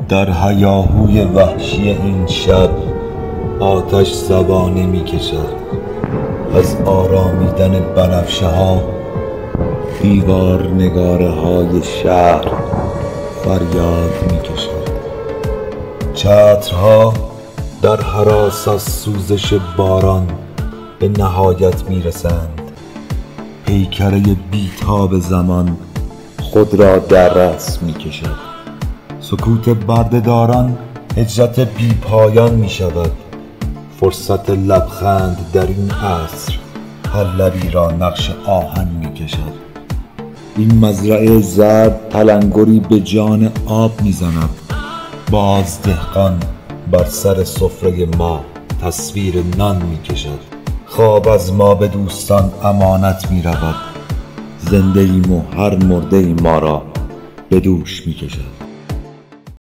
در هیاهوی وحشی این شب آتش زبانه می کشد. از آرامیدن بنفشه ها دیوار نگاره های شهر فریاد می کشد. چترها در هراس از سوزش باران به نهایت می رسند. پیکره بیتاب زمان خود را در رأس می کشد. سکوت بردهداران هجرت بی پایان می شود. فرصت لبخند در این عصر هر لبی را نقش آهن می کشد. این مزرعه زرد تلنگری به جان آب می زند. باز دهقان بر سر سفره ما تصویر نان می کشد. خواب از ما به دوستان امانت می رود. زنده ایم و هر مرده ای ما را به دوش می کشد.